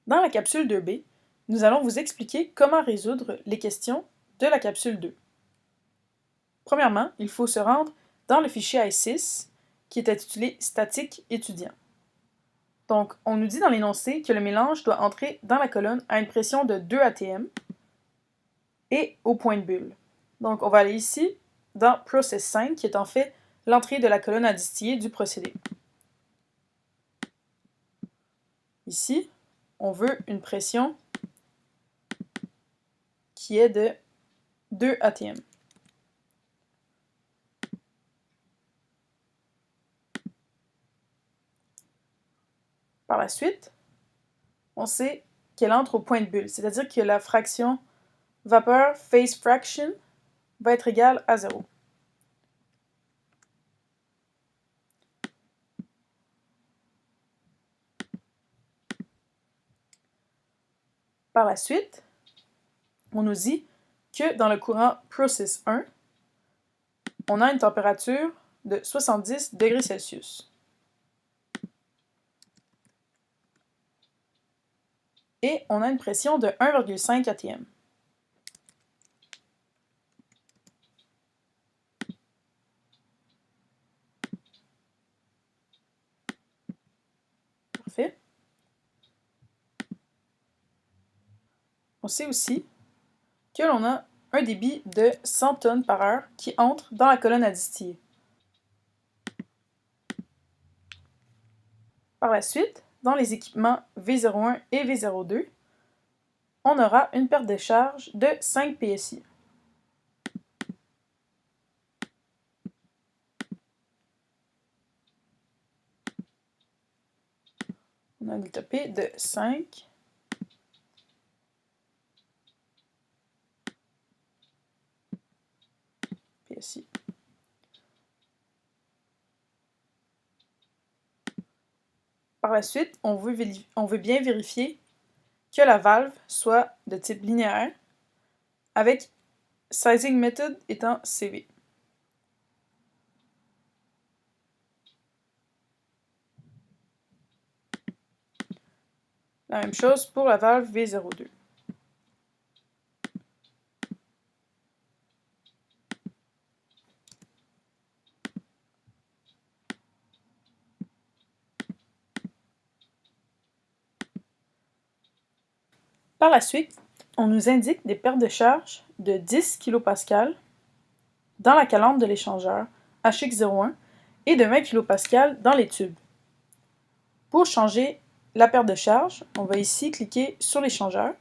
Dans la capsule 2B, nous allons vous expliquer comment résoudre les questions de la capsule 2. Premièrement, il faut se rendre dans le fichier I6 qui est intitulé Statique étudiant. Donc, on nous dit dans l'énoncé que le mélange doit entrer dans la colonne à une pression de 2 atm et au point de bulle. Donc, on va aller ici dans Process 5 qui est en fait l'entrée de la colonne à distiller du procédé. Ici, on veut une pression qui est de 2 atm. Par la suite, on sait qu'elle entre au point de bulle, c'est-à-dire que la fraction vapeur phase fraction va être égale à 0. Par la suite, on nous dit que dans le courant Process 1, on a une température de 70 degrés Celsius. Et on a une pression de 1,5 atm. Parfait. On sait aussi que l'on a un débit de 100 tonnes par heure qui entre dans la colonne à distiller. Par la suite, dans les équipements V01 et V02, on aura une perte de charge de 5 PSI. On a un delta P de 5 PSI. Par la suite, on veut bien vérifier que la valve soit de type linéaire avec sizing method étant CV. La même chose pour la valve V02. Par la suite, on nous indique des pertes de charge de 10 kPa dans la calandre de l'échangeur HX01 et de 20 kPa dans les tubes. Pour changer la perte de charge, on va ici cliquer sur l'échangeur.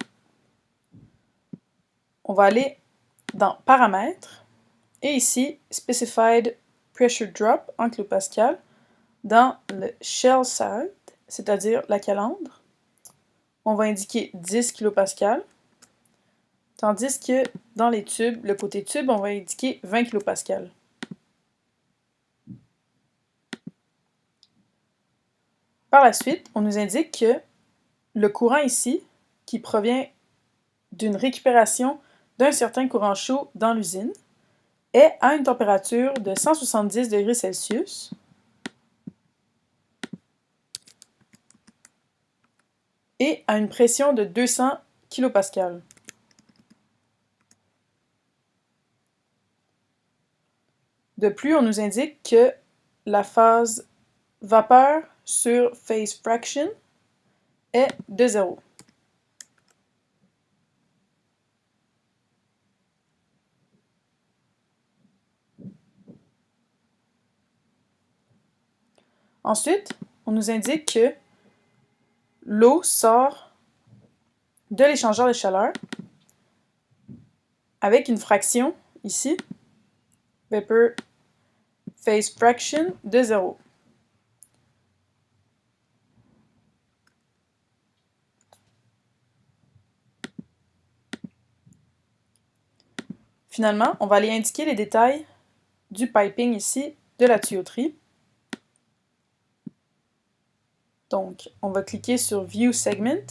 On va aller dans Paramètres et ici Specified Pressure Drop en kilopascal dans le Shell Side, c'est-à-dire la calandre. On va indiquer 10 kPa, tandis que dans les tubes, le côté tube, on va indiquer 20 kPa. Par la suite, on nous indique que le courant ici, qui provient d'une récupération d'un certain courant chaud dans l'usine, est à une température de 170 degrés Celsius et à une pression de 200 kPa. De plus, on nous indique que la phase vapeur sur phase fraction est de 0. Ensuite, on nous indique que l'eau sort de l'échangeur de chaleur avec une fraction, ici, vapor phase fraction de 0. Finalement, on va aller indiquer les détails du piping ici de la tuyauterie. Donc, on va cliquer sur View Segment.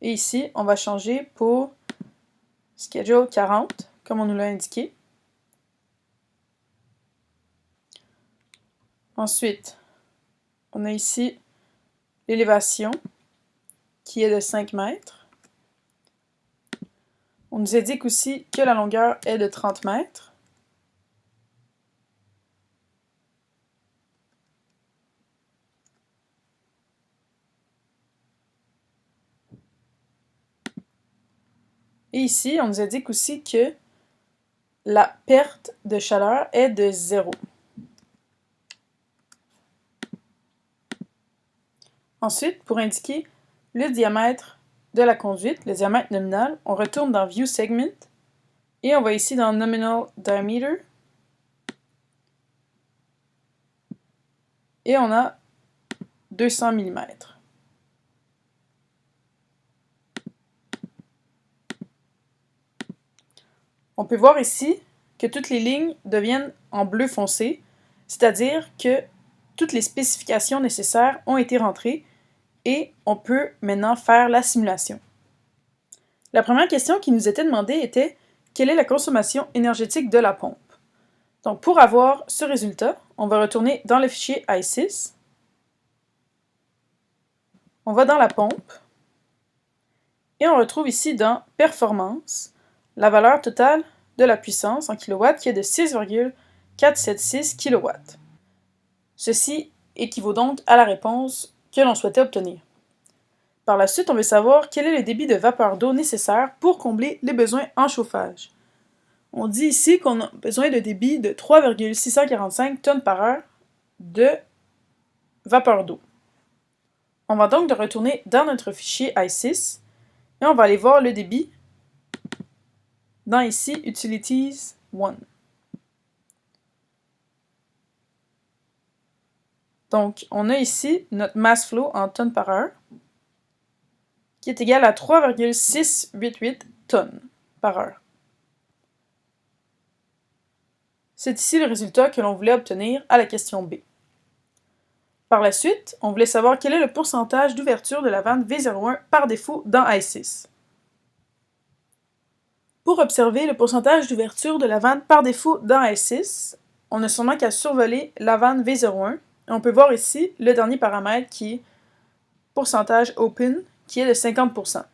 Et ici, on va changer pour Schedule 40, comme on nous l'a indiqué. Ensuite, on a ici l'élévation qui est de 5 mètres. On nous indique aussi que la longueur est de 30 mètres. Et ici, on nous indique aussi que la perte de chaleur est de 0. Ensuite, pour indiquer le diamètre de la conduite, le diamètre nominal, on retourne dans View Segment et on va ici dans Nominal Diameter. Et on a 200 mm. On peut voir ici que toutes les lignes deviennent en bleu foncé, c'est-à-dire que toutes les spécifications nécessaires ont été rentrées et on peut maintenant faire la simulation. La première question qui nous était demandée était « Quelle est la consommation énergétique de la pompe? » Donc pour avoir ce résultat, on va retourner dans le fichier i6. On va dans la pompe et on retrouve ici dans « Performance » la valeur totale de la puissance en kilowatts qui est de 6,476 kW. Ceci équivaut donc à la réponse que l'on souhaitait obtenir. Par la suite, on veut savoir quel est le débit de vapeur d'eau nécessaire pour combler les besoins en chauffage. On dit ici qu'on a besoin de débit de 3,645 tonnes par heure de vapeur d'eau. On va donc retourner dans notre fichier i6 et on va aller voir le débit dans ici Utilities 1. Donc, on a ici notre mass flow en tonnes par heure, qui est égal à 3,688 tonnes par heure. C'est ici le résultat que l'on voulait obtenir à la question B. Par la suite, on voulait savoir quel est le pourcentage d'ouverture de la vanne V01 par défaut dans i6. Pour observer le pourcentage d'ouverture de la vanne par défaut dans i6, on n'a sûrement qu'à survoler la vanne V01. On peut voir ici le dernier paramètre qui est pourcentage open, qui est de 50%.